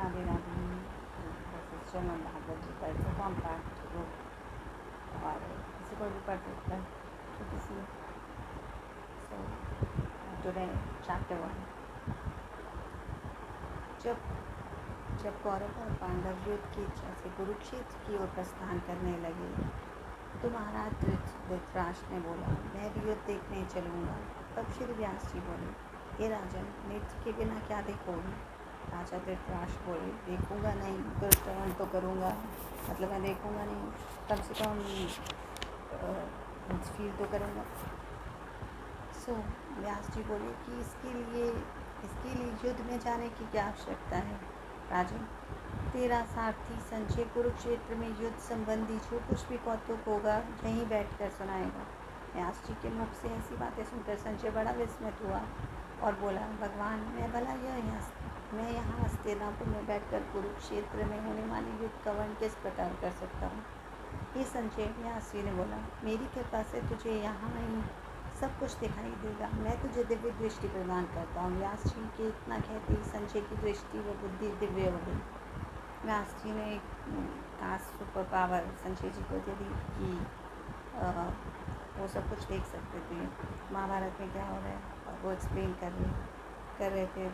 Radhe Radhe. Shrimad Bhagavad Gita it's a compact book और किसी को भी पढ़ सकता है छोटी सी। So today chapter 1। जब कौरव और पांडव युद्ध की इच्छा से कुरुक्षेत्र की ओर प्रस्थान करने लगे तो महाराज धृतराष्ट्र ने बोला, मैं भी युद्ध देखने चलूँगा। तब श्री व्यास जी बोले, हे राजन, नेत्र के बिना क्या देखोगे? राजा धृतराष्ट्र बोले, देखूंगा नहीं तो श्रवण तो करूँगा, मतलब मैं देखूंगा नहीं, कम से कम फील तो करूँगा। सो व्यास जी बोले कि इसके लिए युद्ध में जाने की क्या आवश्यकता है? राजन, तेरा सारथी संजय कुरुक्षेत्र में युद्ध संबंधी जो कुछ भी कौतुक होगा यहीं बैठकर सुनाएगा। व्यास जी के मुख से ऐसी बातें सुनकर संजय बड़ा विस्मित हुआ और बोला, भगवान, मैं यहाँ हस्तिनापुर में बैठकर कुरुक्षेत्र में होने वाली युद्ध का वर्णन किस प्रकार कर सकता हूँ? ये संजय, व्यास जी ने बोला, मेरी कृपा से तुझे यहाँ ही सब कुछ दिखाई देगा। मैं तुझे दिव्य दृष्टि प्रदान करता हूँ। व्यास जी के इतना कहते ही संजय की दृष्टि व बुद्धि दिव्य हो गई। व्यास जी ने cast super power Sanjay ji को दे दी कि वो सब कुछ देख सकते थे, महाभारत में क्या हो रहा है, और वो एक्सप्लेन कर रहे थे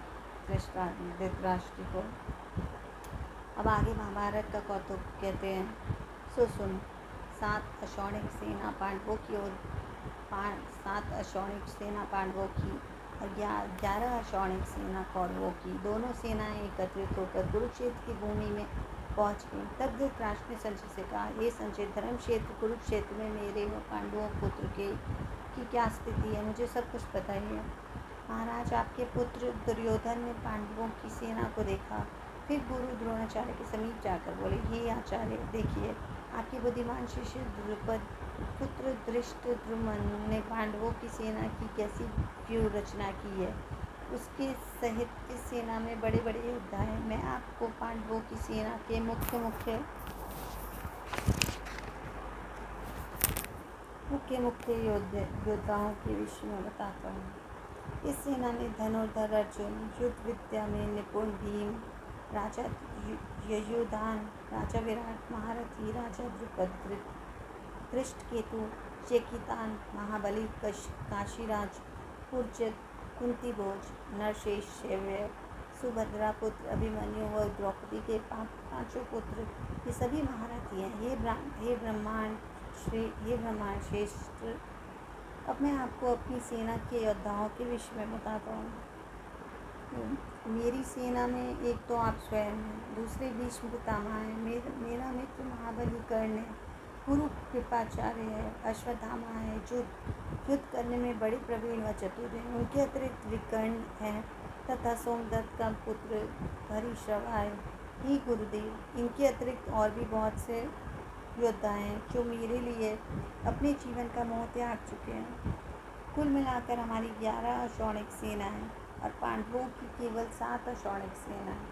धृतराष्ट्र को। अब आगे महाभारत का कौतुक कहते हैं। सो सुन, 7 अक्षौहिणी सेना पांडवों की और 11 अक्षौहिणी सेना कौरवों की, दोनों सेनाएं एकत्रित होकर कुरुक्षेत्र की भूमि में पहुंच गई। तब धृतराष्ट्र ने संजय से कहा, ये संजय, धर्म क्षेत्र कुरुक्षेत्र में मेरे व पांडवों पुत्र की क्या स्थिति है? मुझे सब कुछ पता ही है। महाराज, आपके पुत्र दुर्योधन ने पांडवों की सेना को देखा, फिर गुरु द्रोणाचार्य के समीप जाकर बोले, हे आचार्य, देखिए, आपके बुद्धिमान शिष्य द्रुपद पुत्र धृष्टद्युम्न ने पांडवों की सेना की कैसी व्यूह रचना की है। उसके सहित इस सेना में बड़े बड़े योद्धा हैं। मैं आपको पांडवों की सेना के मुख्य योद्धाओं के विषय में बताता हूँ। इस सेना में धनुर्धर अर्जुन, युद्ध विद्या में निपुण भीम, राजा ययुधान, राजा विराट, महारथी राजा द्रुपद, धृष्टकेतु, चेकितान, महाबली काशीराज, पुरजत, कुंतीभोज, नरशेष, शैव्य, सुभद्रा पुत्र अभिमन्यु व द्रौपदी के 5 पुत्र, ये सभी महारथी हैं। हे ब्रह्मांड श्रेष्ठ, अब मैं आपको अपनी सेना के योद्धाओं के विषय में बताता हूँ। मेरी सेना में एक तो आप स्वयं हैं, दूसरे भीष्म पितामह हैं, मेरा मित्र महाबली कर्ण है, गुरु कृपाचार्य है, अश्वत्थामा है, जो युद्ध करने में बड़े प्रवीण व चतुर हैं। उनके अतिरिक्त विकर्ण है तथा सोमदत्त का पुत्र हरिश्रवा है। ही गुरुदेव, इनके अतिरिक्त और भी बहुत से योद्धा हैं जो मेरे लिए अपने जीवन का मोह त्याग चुके हैं। कुल मिलाकर हमारी 11 अक्षौहिणी सेना है और पांडवों की केवल 7 अक्षौहिणी सेना है।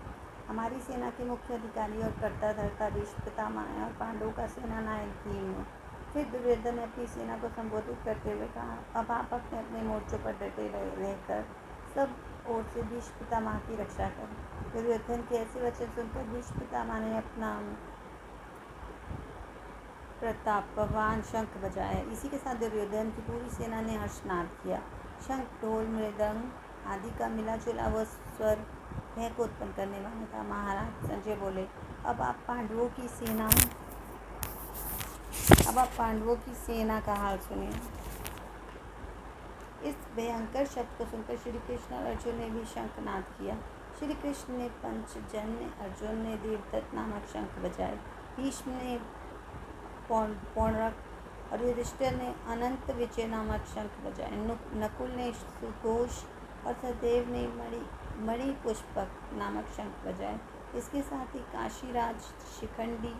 हमारी सेना के मुख्य अधिकारी और कर्ता धर्ता भीष्म पितामह है और पांडवों का सेना नायक भीम है। फिर दुर्योधन ने अपनी सेना को संबोधित करते हुए कहा, अब आप अपने अपने मोर्चों पर डटे रहकर सब ओर से भीष्म पितामह की रक्षा करें। दुर्योधन के ऐसे वचन सुनकर भीष्म पितामह ने अपना प्रतापवान शंख बजाया। इसी के साथ दुर्योधन की पूरी सेना ने हर्षनाद किया। शंख, ढोल, मृदंग आदि का मिला जुला वह स्वर भय को उत्पन्न करने वाला था। महाराज, संजय बोले, अब आप पांडवों की सेना का हाल सुनिए। इस भयंकर शब्द को सुनकर श्री कृष्ण और अर्जुन ने भी शंखनाद किया। श्री कृष्ण ने पंचजन्य, अर्जुन ने देवदत्त नामक शंख बजाए, भीष्म ने पौंड्रक और युधिष्ठिर ने अनंत विजय नामक शंख बजाए। नकुल ने सुघोष और सहदेव ने मणिपुष्पक नामक शंख बजाए। इसके साथ ही काशीराज, शिखंडी,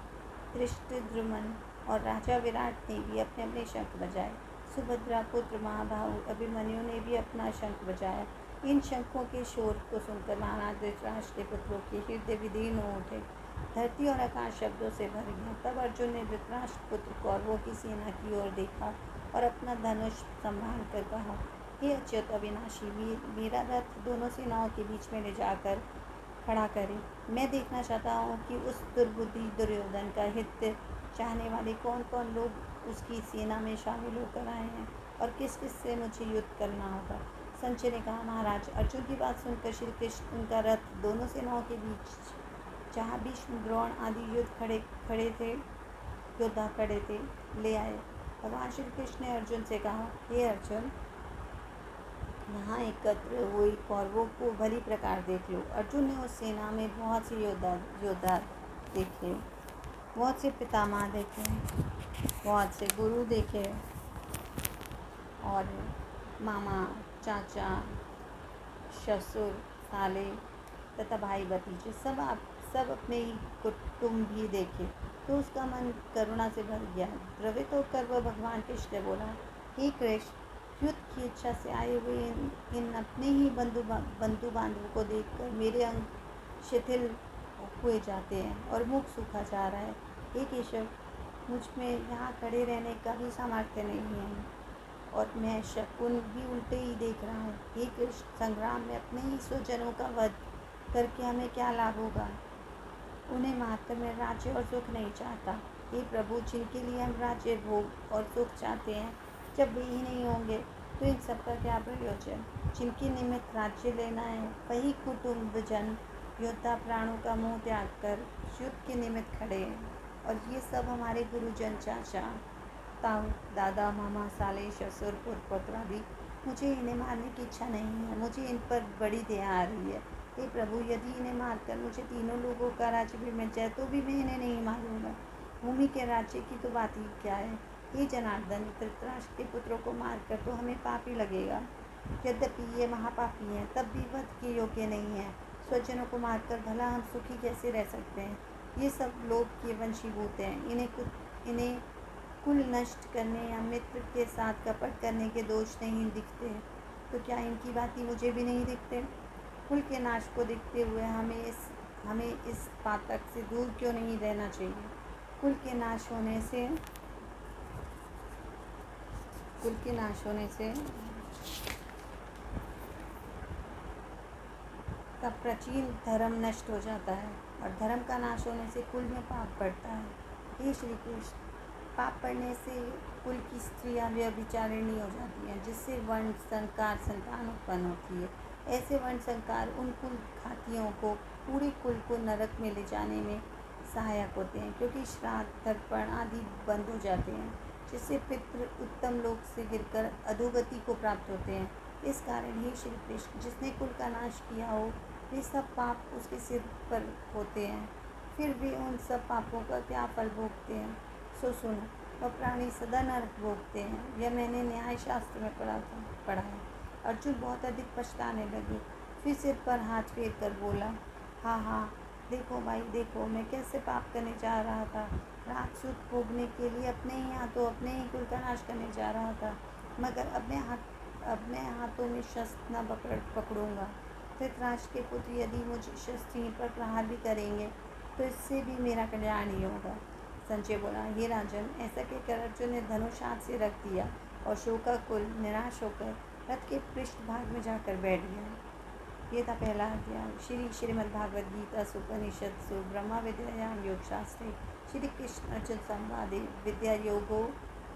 धृष्टद्युम्न और राजा विराट ने भी अपने अपने शंख बजाए। सुभद्रा पुत्र महाबाहु अभिमन्यु ने भी अपना शंख बजाया। इन शंखों के शोर को सुनकर महाराज धृतराष्ट्र के पुत्रों के हृदय विदीर्ण हो उठे। धरती और आकाश शब्दों से भर गया। तब अर्जुन ने धृतराष्ट्र पुत्र कौरवों की सेना की ओर देखा और अपना धनुष संभाल कर कहा, हे अच्युत अविनाशी, मेरा रथ दोनों सेनाओं के बीच में ले जाकर खड़ा करे। मैं देखना चाहता हूँ कि उस दुर्बुद्धि दुर्योधन का हित चाहने वाले कौन कौन लोग उसकी सेना में शामिल होकर आए हैं और किस किस से मुझे युद्ध करना होगा। संजय ने कहा, महाराज, अर्जुन की बात सुनकर श्री कृष्ण उनका रथ दोनों सेनाओं के बीच, जहाँ भीष्म द्रोण आदि योद्धा खड़े थे, ले आए। भगवान श्री कृष्ण ने अर्जुन से कहा, हे अर्जुन, यहाँ एकत्र हुए कौरवों को भली प्रकार देख लो। अर्जुन ने उस सेना में बहुत से योद्धा देखे, बहुत से पितामह देखे, बहुत से गुरु देखे और मामा, चाचा, ससुर, साले तथा भाई भतीजे सब अपने ही कुटुंब भी देखे, तो उसका मन करुणा से भर गया। द्रवित होकर वह भगवान कृष्ण बोला, हे कृष्ण, युद्ध की इच्छा से आए हुए इन अपने ही बंधु बांधवों को देखकर मेरे अंग शिथिल हुए जाते हैं और मुख सूखा जा रहा है। हे केशव, मुझ में यहाँ खड़े रहने का भी सामर्थ्य नहीं है और मैं शकुन भी उल्टे ही देख रहा हूँ। हे कृष्ण, संग्राम में अपने ही स्वजनों का वध करके हमें क्या लाभ होगा? उन्हें मारकर मैं राज्य और सुख नहीं चाहता। हे प्रभु, जिनके लिए हम राज्य, भोग और सुख चाहते हैं, जब वे ही नहीं होंगे तो इन सब का क्या प्रयोजन? जिनके निमित्त राज्य लेना है, वही कुटुंबजन योद्धा प्राणों का मोह त्याग कर युद्ध के निमित्त खड़े हैं। और ये सब हमारे गुरुजन, चाचा, ताऊ, दादा, मामा, साले, ससुर, पुत्र आदि। मुझे इन्हें मारने की इच्छा नहीं है, मुझे इन पर बड़ी दया आ रही है। हे प्रभु, यदि इन्हें मारकर मुझे तीनों लोगों का राज्य भी मिल जाए तो भी मैं इन्हें नहीं मारूंगा। भूमि के राज्य की तो बात ही क्या है। हे जनार्दन, धृतराष्ट्र के पुत्रों को मारकर तो हमें पाप ही लगेगा। यद्यपि ये महापापी हैं, तब भी वध के योग्य नहीं है। स्वजनों को मारकर भला हम सुखी कैसे रह सकते हैं? ये सब लोग के वंशीभूत हैं। इन्हें कुल नष्ट करने या मित्र के साथ कपट करने के दोष नहीं दिखते, तो क्या इनकी बातें मुझे भी नहीं दिखते? कुल के नाश को देखते हुए हमें इस पातक से दूर क्यों नहीं रहना चाहिए? कुल के नाश होने से तब प्राचीन धर्म नष्ट हो जाता है और धर्म का नाश होने से कुल में पाप बढ़ता है। हे श्री कृष्ण, पाप पड़ने से कुल की स्त्रियां व्यभिचारिणी हो जाती हैं, जिससे वर्ण संकार संतान उत्पन्न होती है। ऐसे वर्ण संकार उन कुल घातियों को पूरे कुल को नरक में ले जाने में सहायक होते हैं, क्योंकि श्राद्ध, तर्पण आदि बंद हो जाते हैं, जिससे पितृ उत्तम लोक से गिरकर अधोगति को प्राप्त होते हैं। इस कारण हे श्री कृष्ण, जिसने कुल का नाश किया हो, वे सब पाप उसके सिर पर होते हैं, फिर वे उन सब पापों का क्या फल भोगते हैं? सो सुनो, वह प्राणी सदा नरक भोगते हैं। यह मैंने न्याय शास्त्र में पढ़ा है। अर्जुन बहुत अधिक पछताने लगे, फिर सिर पर हाथ फेर कर बोला, हाँ, देखो भाई देखो, मैं कैसे पाप करने जा रहा था। रात सुख भोगने के लिए अपने ही हाथों अपने ही कुल का नाश करने जा रहा था, मगर अपने हाथों में शस्त्र न पकड़ूंगा। धृतराष्ट्र के पुत्र यदि मुझ शस्त्रहीन पर प्रहार भी करेंगे तो इससे भी मेरा कल्याण ही होगा। संजय बोला, हे राजन, ऐसा कहकर अर्जुन ने धनुष हाथ से रख दिया और शोकाकुल निराश होकर रथ के पृष्ठभाग में जाकर बैठ गया। ये था पहला अध्याय। श्रीमद्भागवत गीता सुपनिषत्सु ब्रह्म विद्यायाम योग शास्त्रे श्री कृष्ण अर्जुन संवादे विद्या योगो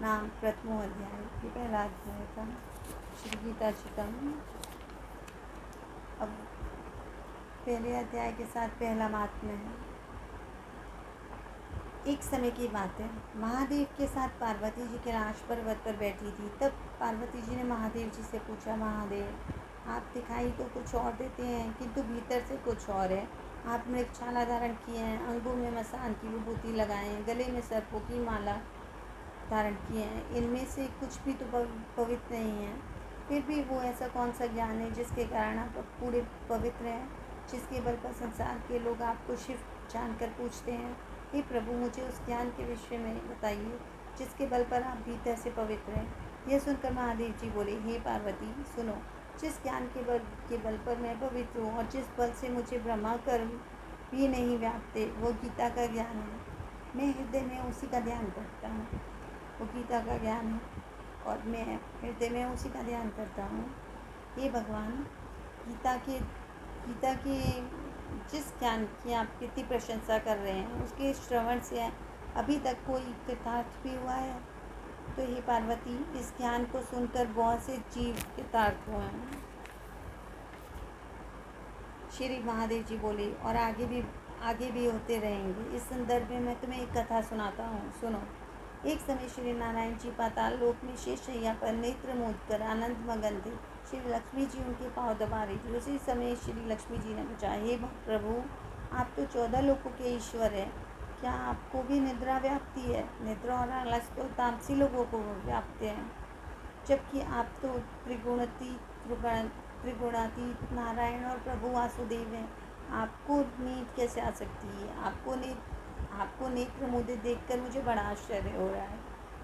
नाम प्रथमो अध्याय। ये पहला अध्याय था श्री गीता जी का। अब पहले अध्याय के साथ पहला महात्म्य है। एक समय की बात है, महादेव के साथ पार्वती जी कैलाश पर्वत पर बैठी थी। तब पार्वती जी ने महादेव जी से पूछा, महादेव, आप दिखाई तो कुछ और देते हैं, किंतु भीतर से कुछ और है। आप मृगछाला धारण किए हैं, अंगों में मसान की विभूति लगाए हैं, गले में सर्पों की माला धारण किए हैं, इनमें से कुछ भी तो पवित्र नहीं है। फिर भी वो ऐसा कौन सा ज्ञान है जिसके कारण आप पूरे पवित्र हैं, जिसके बल पर संसार के लोग आपको शिव जानकर पूछते हैं? हे प्रभु, मुझे उस ज्ञान के विषय में बताइए जिसके बल पर आप भीतर से पवित्र हैं। यह सुनकर महादेव जी बोले, हे पार्वती, सुनो, जिस ज्ञान के बल पर मैं पवित्र हूँ और जिस बल से मुझे ब्रह्मा कर्म भी नहीं व्यापते, वो गीता का ज्ञान है। मैं हृदय में उसी का ध्यान करता हूँ। वो गीता का ज्ञान है और मैं हृदय में उसी का ध्यान करता हूँ। हे भगवान, गीता के जिस ज्ञान की आप कितनी प्रशंसा कर रहे हैं उसके श्रवण से अभी तक कोई कृतार्थ भी हुआ है? तो हे पार्वती, इस ज्ञान को सुनकर बहुत से जीव कृतार्थ हुए हैं। श्री महादेव जी बोले, और आगे भी होते रहेंगे। इस संदर्भ में मैं तुम्हें एक कथा सुनाता हूँ, सुनो। एक समय श्री नारायण जी पाताल लोक में शेष शैया पर नेत्र मूंद कर आनंद मगन थे। श्री लक्ष्मी जी उनके पाँव दबा रही थी। उसी समय श्री लक्ष्मी जी ने पूछा, हे प्रभु, आप तो 14 लोकों के ईश्वर हैं, क्या आपको भी निद्रा व्याप्ति है? निद्रा और आलस तो तामसी लोगों को व्याप्त है, जबकि आप तो त्रिगुणातीत नारायण और प्रभु वासुदेव हैं। आपको नींद कैसे आ सकती है? आपको नेत्र मुझे देखकर मुझे बड़ा आश्चर्य हो रहा है।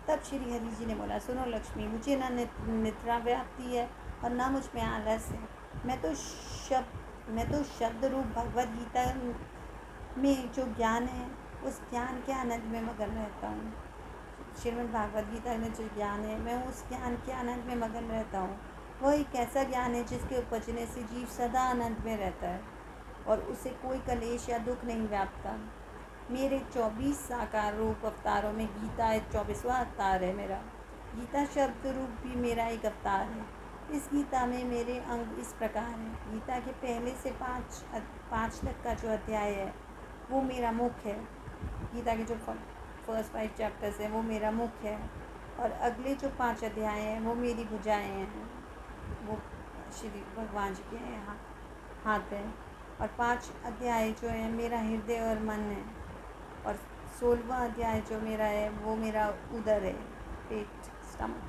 तब श्री हरि जी ने बोला, सुनो लक्ष्मी, मुझे ना निद्रा व्याप्ति है और ना मुझ में आलस है। मैं तो शब्द रूप भगवद गीता में जो ज्ञान है उस ज्ञान के आनंद में मगन रहता हूँ। श्रीमद् भागवत गीता में जो ज्ञान है, मैं उस ज्ञान के आनंद में मगन रहता हूँ। वह एक ऐसा ज्ञान है जिसके उपजने से जीव सदा आनंद में रहता है और उसे कोई कलेश या दुख नहीं व्यापता। मेरे 24 साकार रूप अवतारों में गीता एक 24वां अवतार है मेरा। गीता शब्द रूप भी मेरा एक अवतार है। इस गीता में मेरे अंग इस प्रकार हैं। गीता के पहले से पाँच तक का जो अध्याय है वो मेरा मुख है। गीता के जो फर्स्ट 5 चैप्टर्स हैं वो मेरा मुख है, और अगले जो 5 अध्याय हैं वो मेरी भुजाएं हैं, वो श्री भगवान जी के हाथ है। और 5 अध्याय जो है मेरा हृदय और मन है, और 16वां अध्याय जो मेरा है वो मेरा उदर है, पेट, स्टमक।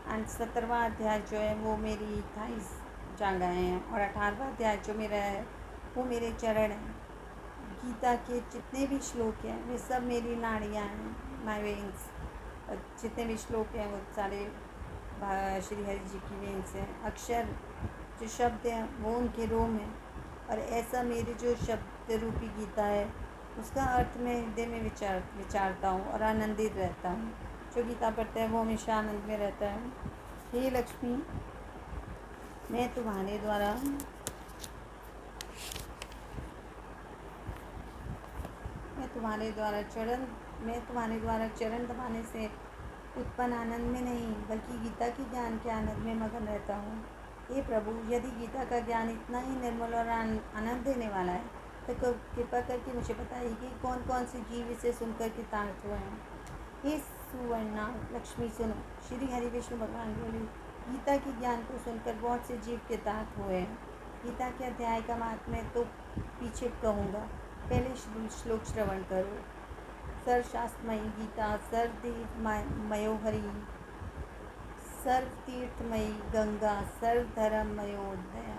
एंड 17वां अध्याय जो है वो मेरी थाइस, जांघाएँ हैं, और 18वां अध्याय जो मेरा है वो मेरे चरण हैं। गीता के जितने भी श्लोक हैं वे सब मेरी नाड़ियाँ हैं, माई वेन्स। जितने भी श्लोक हैं वो सारे श्री हरि जी की वेन्स हैं। अक्षर जो शब्द हैं वो उनके रोम हैं, और ऐसा मेरी जो शब्द रूपी गीता है उसका अर्थ मैं हृदय में विचारता हूँ और आनंदित रहता हूँ। जो गीता पढ़ता है वो हमेशा आनंद में रहता है। हे लक्ष्मी, मैं तुम्हारे द्वारा चरण दबाने से उत्पन्न आनंद में नहीं बल्कि गीता के ज्ञान के आनंद में मगन रहता हूँ। हे प्रभु, यदि गीता का ज्ञान इतना ही निर्मल और आनंद देने वाला है तो कृपा करके मुझे बताइए कि कौन कौन से जीव इसे सुनकर कृतार्थ हुए हैं। हे सुवर्णा लक्ष्मी, सुनो। श्री हरि विष्णु भगवान बोले, गीता के ज्ञान को सुनकर बहुत से जीव कृतार्थ हुए हैं। गीता के अध्याय का महात्म्य तो पीछे कहूँगा, पहले श्लोक श्रवण करो। सर्वशास्त्रमयी गीता, सर्वदेवमयोहरि, सर्वतीर्थमयी गंगा, सर्वधर्ममयोदया,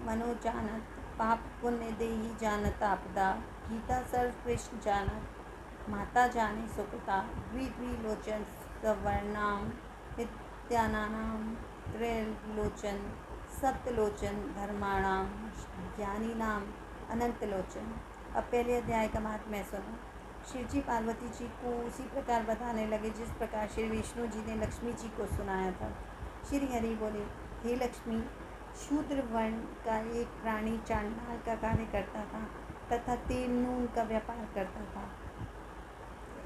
मनोजानत पाप पुण्य देही जानत आपदा। गीता सर्वकृष्ण जानत, माता जाने सुखता। द्विलोचन सवर्णाम विद्यानाम, त्रैलोचन सप्तलोचन धर्माणाम, ज्ञानीनाम अनंतलोचन। अब पहले अध्याय का महात्म्य सुनो। शिव जी पार्वती जी को उसी प्रकार बताने लगे जिस प्रकार श्री विष्णु जी ने लक्ष्मी जी को सुनाया था। श्री हरि बोले, हे लक्ष्मी, शूद्र वर्ण का एक प्राणी चांडाल का कार्य करता था तथा तेल नून का व्यापार करता था।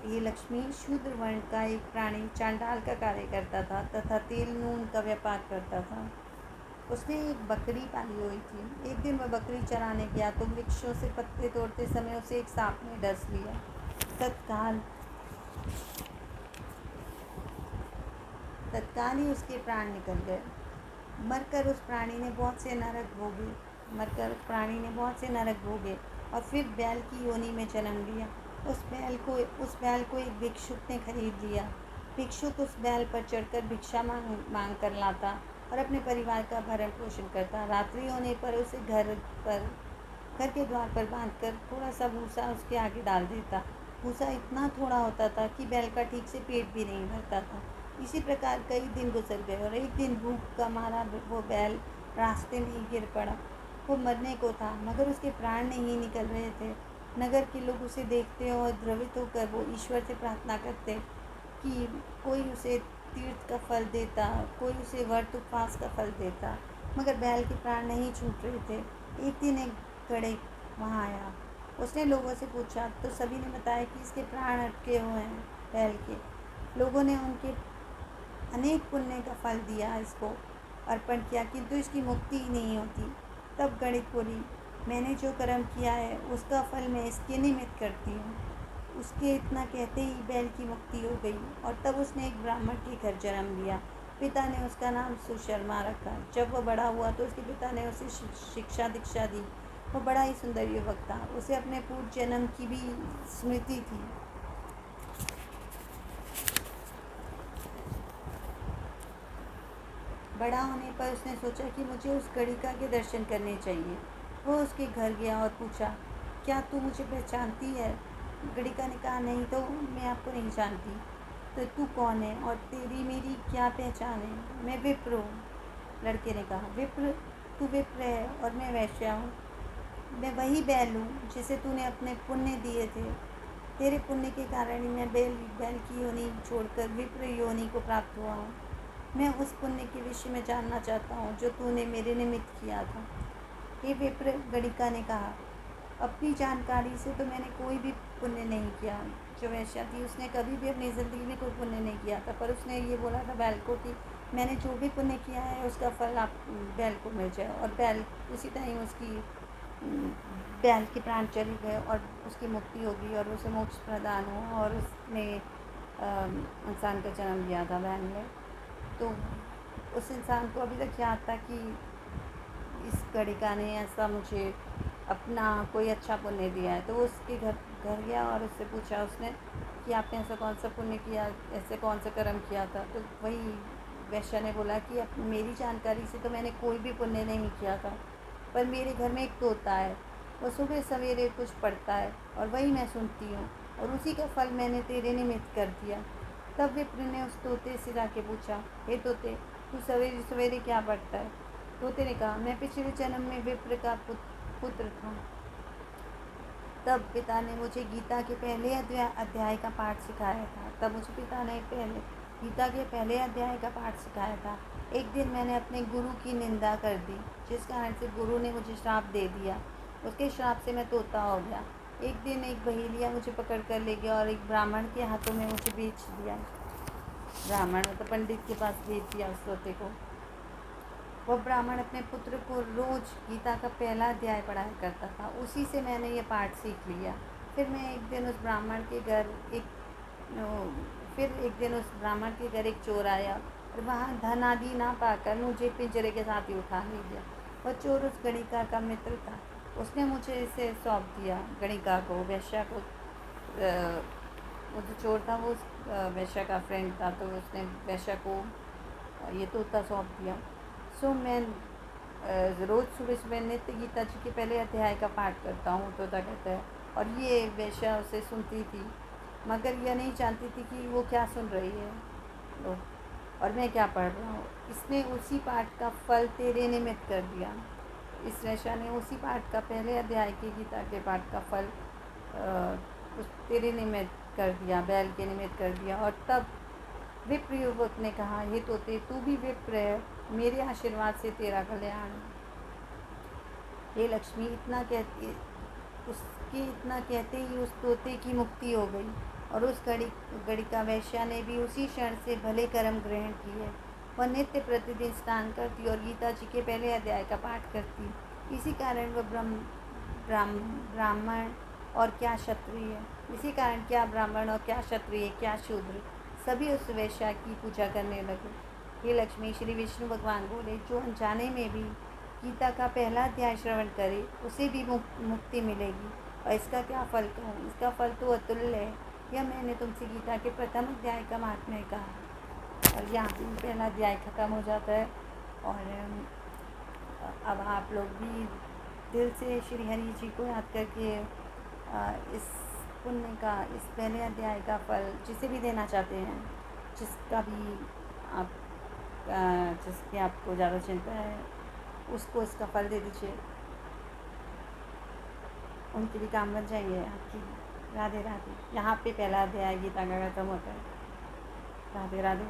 ये लक्ष्मी, शूद्र वर्ण का एक प्राणी चांडाल का कार्य करता था तथा तेल नून का व्यापार करता था। उसने एक बकरी पाली हुई थी। एक दिन वह बकरी चराने गया तो वृक्षों से पत्ते तोड़ते समय उसे एक सांप ने डस लिया। तत्काल ही उसके प्राण निकल गए। मरकर उस प्राणी ने बहुत से नरक भोगे और फिर बैल की योनि में जन्म लिया। उस बैल को एक भिक्षुक ने खरीद लिया। भिक्षुक उस बैल पर चढ़कर भिक्षा मांग कर लाता और अपने परिवार का भरण पोषण करता। रात्रि होने पर उसे घर के द्वार पर बांधकर थोड़ा सा भूसा उसके आगे डाल देता। भूसा इतना थोड़ा होता था कि बैल का ठीक से पेट भी नहीं भरता था। इसी प्रकार कई दिन गुजर गए और एक दिन भूख का मारा वो बैल रास्ते में ही गिर पड़ा। वो मरने को था मगर उसके प्राण नहीं निकल रहे थे। नगर के लोग उसे देखते और द्रवित होकर वो ईश्वर से प्रार्थना करते कि कोई उसे तीर्थ का फल देता, कोई उसे व्रत उपवास का फल देता, मगर बैल के प्राण नहीं छूट रहे थे। एक दिन एक गणिक वहाँ आया। उसने लोगों से पूछा तो सभी ने बताया कि इसके प्राण अटके हुए हैं बैल के। लोगों ने उनके अनेक पुण्य का फल दिया, इसको अर्पण किया, किंतु इसकी मुक्ति ही नहीं होती। तब गणित बोली, मैंने जो कर्म किया है उसका फल मैं इसके निमित्त करती हूँ। उसके इतना कहते ही बैल की मुक्ति हो गई और तब उसने एक ब्राह्मण के घर जन्म लिया। पिता ने उसका नाम सुशर्मा रखा। जब वह बड़ा हुआ तो उसके पिता ने उसे शिक्षा दीक्षा दी। वह बड़ा ही सुंदर युवक था। उसे अपने पूर्व जन्म की भी स्मृति थी। बड़ा होने पर उसने सोचा कि मुझे उस गणिका के दर्शन करने चाहिए। वह उसके घर गया और पूछा, क्या तू मुझे पहचानती है? गणिका ने कहा, नहीं तो मैं आपको नहीं जानती। तो तू कौन है और तेरी मेरी क्या पहचान है? मैं विप्र हूँ। लड़के ने कहा, विप्र? तू विप्र है और मैं वैश्या हूँ। मैं वही बैल हूँ जिसे तूने अपने पुण्य दिए थे। तेरे पुण्य के कारण ही मैं बैल की योनि छोड़कर विप्र योनि को प्राप्त हुआ हूँ। मैं उस पुण्य के विषय में जानना चाहता हूँ जो तूने मेरे निमित्त किया था। हे विप्र, गणिका ने कहा, अपनी जानकारी से तो मैंने कोई भी पुण्य नहीं किया। जो वैश्या थी उसने कभी भी अपनी ज़िंदगी में कोई पुण्य नहीं किया था, पर उसने ये बोला था बैल को कि मैंने जो भी पुण्य किया है उसका फल आप बैल को मिल जाए। और बैल उसी टाइम उसकी बैल के प्राण चले गए और उसकी मुक्ति हो गई और उसे मोक्ष प्रदान हुआ और उसने इंसान का जन्म लिया था बैल ने। तो उस इंसान को अभी तक याद था कि इस गणिका ने ऐसा मुझे अपना कोई अच्छा पुण्य दिया है। तो वो उसके घर गया और उससे पूछा उसने कि आपने ऐसा कौन सा पुण्य किया, ऐसे कौन सा कर्म किया था? तो वही वैश्या ने बोला कि मेरी जानकारी से तो मैंने कोई भी पुण्य नहीं किया था, पर मेरे घर में एक तोता है। वो सुबह सवेरे कुछ पढ़ता है और वही मैं सुनती हूँ और उसी का फल मैंने तेरे निमित्त कर दिया। तब विप्र ने उस तोते से जाके पूछा, हे तोते, तू सवेरे सवेरे क्या पढ़ता है? तोते ने कहा, मैं पिछले जन्म में विप्र का पुत्र था। तब पिता ने मुझे गीता के पहले अध्याय का पाठ सिखाया था। तब मुझे पिता ने गीता के पहले अध्याय का पाठ सिखाया था। एक दिन मैंने अपने गुरु की निंदा कर दी, जिस कारण से गुरु ने मुझे श्राप दे दिया। उसके श्राप से मैं तोता हो गया। एक दिन एक बहेलिया मुझे पकड़ कर ले गया और एक ब्राह्मण के हाथों में मुझे बेच दिया। ब्राह्मण मतलब पंडित के पास बेच दिया उस तोते को। वह ब्राह्मण अपने पुत्र को रोज़ गीता का पहला अध्याय पढ़ाया करता था। उसी से मैंने ये पाठ सीख लिया। फिर एक दिन उस ब्राह्मण के घर एक चोर आया और वहाँ धन आदि ना पाकर मुझे पिंजरे के साथ ही उठा ले गया। वह चोर उस गणिका का मित्र था। उसने मुझे इसे सौंप दिया, गणिका को, वैश्या को। वो जो चोर था वो उस वैश्या का फ्रेंड था, तो उसने वैश्या को ये तोता सौंप दिया। सो मैं रोज़ सुबह सुबह नित्य गीता जी के पहले अध्याय का पाठ करता हूँ, तोता कहता है। और ये वैश्या उसे सुनती थी, मगर यह नहीं जानती थी कि वो क्या सुन रही है और मैं क्या पढ़ रहा हूँ। इसने उसी पाठ का फल तेरे निमित्त कर दिया। इस वैश्या ने उसी पाठ का, पहले अध्याय के गीता के पाठ का फल उस तेरे निमित्त कर दिया, बैल के निमित्त कर दिया। और तब विप्र युवक ने कहा, हे तोते, तू भी विप्र है, मेरे आशीर्वाद से तेरा कल्याण। हे लक्ष्मी, इतना कहते ही उस तोते की मुक्ति हो गई और उस गणिका वैश्या ने भी उसी क्षण से भले कर्म ग्रहण किए। वह नित्य प्रतिदिन स्नान करती और गीता जी के पहले अध्याय का पाठ करती। इसी कारण वह ब्राह्मण और क्या क्षत्रिय, इसी कारण क्या ब्राह्मण और क्या क्षत्रिय, क्या शूद्र, सभी उस वैश्या की पूजा करने लगे। हे लक्ष्मी, श्री विष्णु भगवान बोले, जो अनजाने में भी गीता का पहला अध्याय श्रवण करे उसे भी मुक्ति मिलेगी। और इसका क्या फल कहूँ, इसका फल तो अतुल्य है। यह मैंने तुमसे गीता के प्रथम अध्याय का महात्म्य कहा। और यहाँ पर पहला अध्याय खत्म हो जाता है। और अब आप लोग भी दिल से श्री हरि जी को याद करके इस पुण्य का, इस पहले अध्याय का फल जिसे भी देना चाहते हैं, जिसका भी आप जिसकी आपको ज़्यादा चिंता है, उसको इसका फल दे दीजिए। उनके भी काम बन जाएंगे आपकी। राधे राधे। यहाँ पे पहला अध्याय गीता का खत्म होता है। राधे राधे।